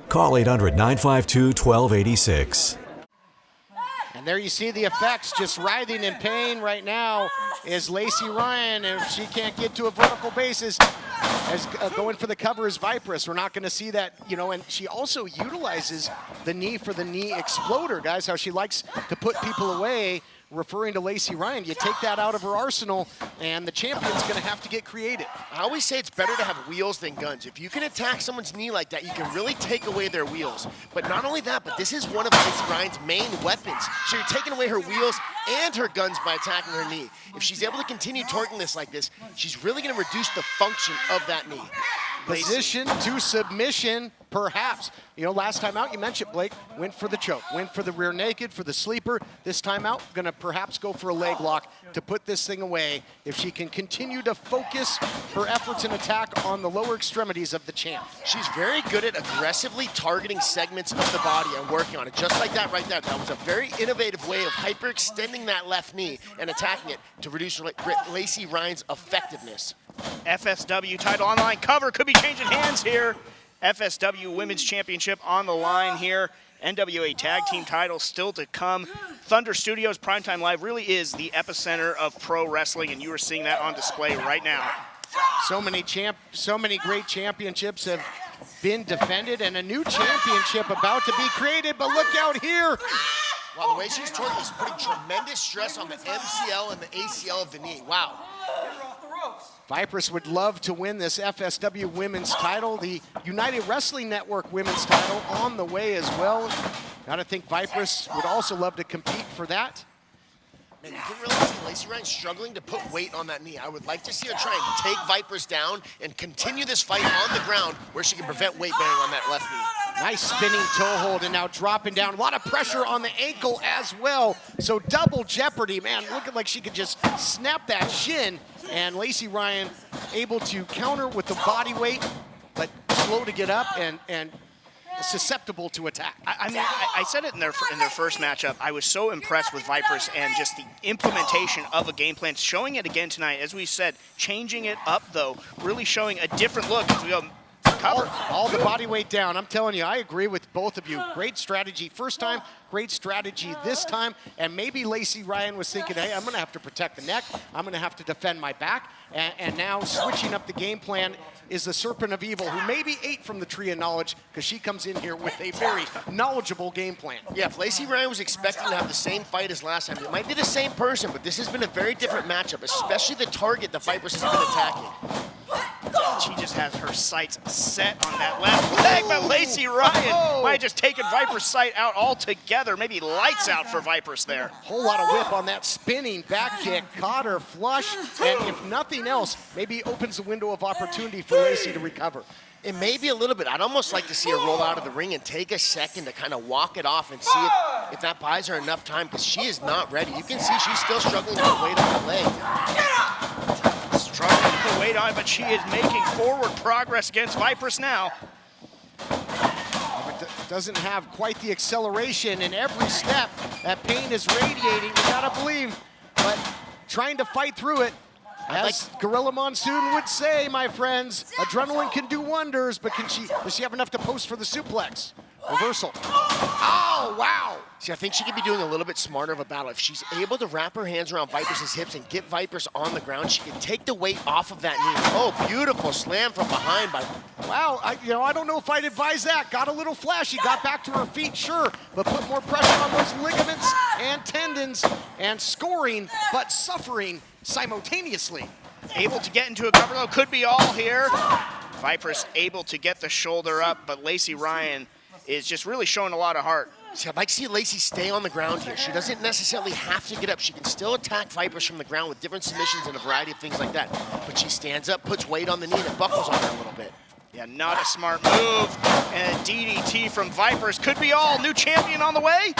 O: Call 800-952-1286.
D: And there you see the effects, just writhing in pain right now is Lacey Ryan. And if she can't get to a vertical basis, as going for the cover is Vipress. We're not going to see that, and she also utilizes the knee for the knee exploder, guys, how she likes to put people away, referring to Lacey Ryan. You take that out of her arsenal, and the champion's going to have to get creative.
E: I always say it's better to have wheels than guns. If you can attack someone's knee like that, you can really take away their wheels. But not only that, but this is one of Lacey Ryan's main weapons. So you're taking away her wheels and her guns by attacking her knee. If she's able to continue torquing this like this, she's really going to reduce the function of that knee.
D: Position to submission, perhaps. Last time out, you mentioned Blake, went for the choke, went for the rear naked, for the sleeper. This time out, gonna perhaps go for a leg lock to put this thing away if she can continue to focus her efforts and attack on the lower extremities of the champ.
E: She's very good at aggressively targeting segments of the body and working on it, just like that right there. That was a very innovative way of hyperextending that left knee and attacking it to reduce Lacey Ryan's effectiveness.
F: FSW title on the line. Cover could be changing hands here. FSW Women's Championship on the line here. NWA Tag Team title still to come. Thunder Studios Primetime Live really is the epicenter of pro wrestling, and you are seeing that on display right now.
D: So many great championships have been defended, and a new championship about to be created, but look out here.
E: Wow, the way she's torquing is putting tremendous stress on the MCL and the ACL of the knee. Wow.
D: Vipress would love to win this FSW women's title. The United Wrestling Network women's title on the way as well. Gotta think Vipress would also love to compete for that.
E: Man, you can really see Lacey Ryan struggling to put weight on that knee. I would like to see her try and take Vipress down and continue this fight on the ground where she can prevent weight bearing on that left knee.
D: Nice spinning toe hold and now dropping down. A lot of pressure on the ankle as well. So double jeopardy, man. Looking like she could just snap that shin. And Lacey Ryan able to counter with the body weight, but slow to get up and susceptible to attack.
F: I said it in their first matchup. I was so impressed with Vipress and just the implementation of a game plan. Showing it again tonight, as we said, changing it up though, really showing a different look as we go. Cover.
D: All the body weight down. I'm telling you, I agree with both of you. Great strategy first time, great strategy this time. And maybe Lacey Ryan was thinking, hey, I'm going to have to protect the neck. I'm going to have to defend my back. And now switching up the game plan is the Serpent of Evil, who maybe ate from the tree of knowledge because she comes in here with a very knowledgeable game plan.
E: Yeah, if Lacey Ryan was expecting to have the same fight as last time, it might be the same person, but this has been a very different matchup, especially the target that Vipress has been attacking.
F: She just has her sights set on that left leg, but Lacey Ryan might have just taken Vipress' sight out altogether. Maybe lights out for Vipress there.
D: Whole lot of whip on that spinning back kick. Caught her flush, and if nothing else, maybe opens a window of opportunity for Lacey to recover.
E: It may be a little bit. I'd almost like to see her roll out of the ring and take a second to kind of walk it off and see if that buys her enough time, because she is not ready. You can see she's still struggling to put weight on her leg.
F: Struggling to put weight on, but she is making forward progress against Vipress now.
D: But doesn't have quite the acceleration in every step. That pain is radiating, you gotta believe, but trying to fight through it. As Gorilla Monsoon would say, my friends, adrenaline can do wonders, but does she have enough to post for the suplex? Reversal. Oh, wow.
E: See, I think she could be doing a little bit smarter of a battle. If she's able to wrap her hands around Vipress' hips and get Vipress on the ground, she can take the weight off of that knee. Oh, beautiful slam from behind by...
D: Wow, I don't know if I'd advise that. Got a little flashy, got back to her feet, sure, but put more pressure on those ligaments and tendons and scoring, but suffering simultaneously.
F: Able to get into a cover, though, could be all here. Vipress able to get the shoulder up, but Lacey Ryan is just really showing a lot of heart.
E: See, I'd like to see Lacey stay on the ground here. She doesn't necessarily have to get up. She can still attack Vipress from the ground with different submissions and a variety of things like that. But she stands up, puts weight on the knee, and it buckles on her a little bit.
F: Yeah, not a smart move. And a DDT from Vipress could be all. New champion on the way.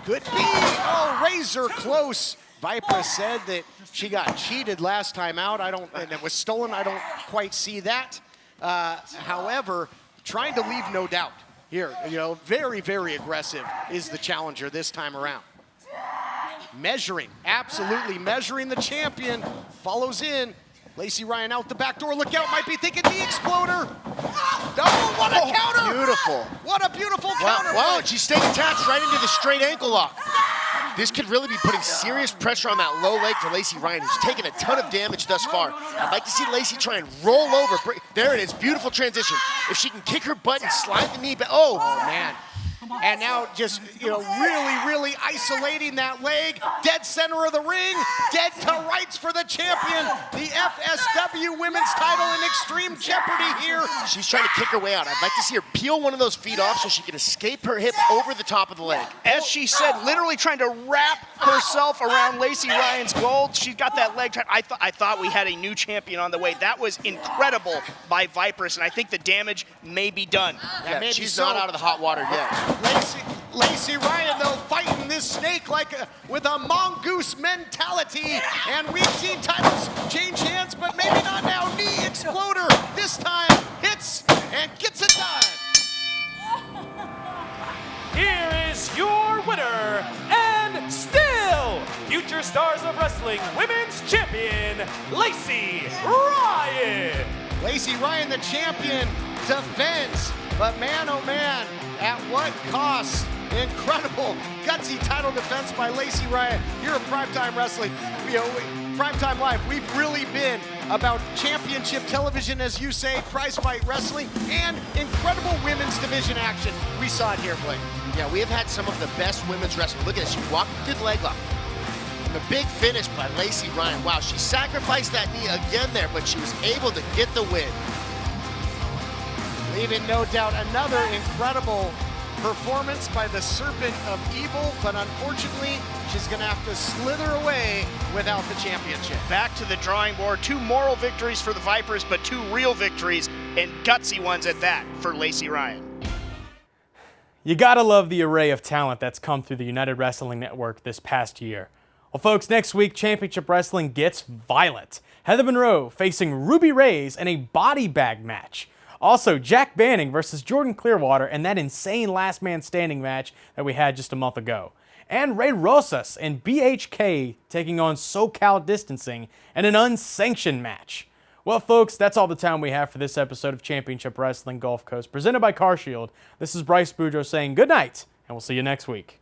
D: Could be. Oh, razor close. Vipress said that she got cheated last time out. And it was stolen. I don't quite see that. However, trying to leave no doubt. Here, very, very aggressive is the challenger this time around. Measuring, absolutely measuring the champion. Follows in. Lacey Ryan out the back door. Look out, might be thinking knee exploder. Oh, what a counter.
E: Beautiful.
D: What a beautiful counter.
E: Wow, she's staying attached right into the straight ankle lock. This could really be putting serious pressure on that low leg for Lacey Ryan, who's taken a ton of damage thus far. I'd like to see Lacey try and roll over. There it is, beautiful transition. If she can kick her butt and slide the knee back. Oh,
D: man. And now just, really, really isolating that leg. Dead center of the ring. Dead to rights for the champion. The FSW women's title in extreme jeopardy here.
E: She's trying to kick her way out. I'd like to see her peel one of those feet off so she can escape her hip over the top of the leg.
F: As she said, literally trying to wrap herself around Lacey Ryan's gold. She's got that leg tight. I thought we had a new champion on the way. That was incredible by Vipress, and I think the damage may be done.
E: Yeah, she's not out of the hot water yet.
D: Lacey Ryan, though, fighting this snake with a mongoose mentality. And we've seen titles change hands, but maybe not now. Knee exploder. This time hits and gets it done.
C: Here is your winner, and still future stars of wrestling women's champion, Lacey Ryan.
D: Lacey Ryan, the champion, defends. But man, oh man, at what cost? Incredible, gutsy title defense by Lacey Ryan here at Primetime Wrestling. Primetime Live, we've really been about championship television, as you say, prize fight wrestling, and incredible women's division action. We saw it here, Blake.
E: Yeah, we have had some of the best women's wrestling. Look at this, she walked through the leg lock. The big finish by Lacey Ryan. Wow, she sacrificed that knee again there, but she was able to get the win.
D: Leaving no doubt another incredible performance by the Serpent of Evil, but unfortunately, she's gonna have to slither away without the championship.
F: Back to the drawing board. 2 moral victories for the Vipers, but 2 real victories, and gutsy ones at that for Lacey Ryan.
B: You gotta love the array of talent that's come through the United Wrestling Network this past year. Well, folks, next week, Championship Wrestling gets violent. Heather Monroe facing Ruby Reyes in a body bag match. Also, Jack Banning versus Jordan Clearwater in that insane last man standing match that we had just a month ago. And Ray Rosas and BHK taking on SoCal Distancing in an unsanctioned match. Well, folks, that's all the time we have for this episode of Championship Wrestling Gulf Coast, presented by CarShield. This is Bryce Boudreaux saying good night, and we'll see you next week.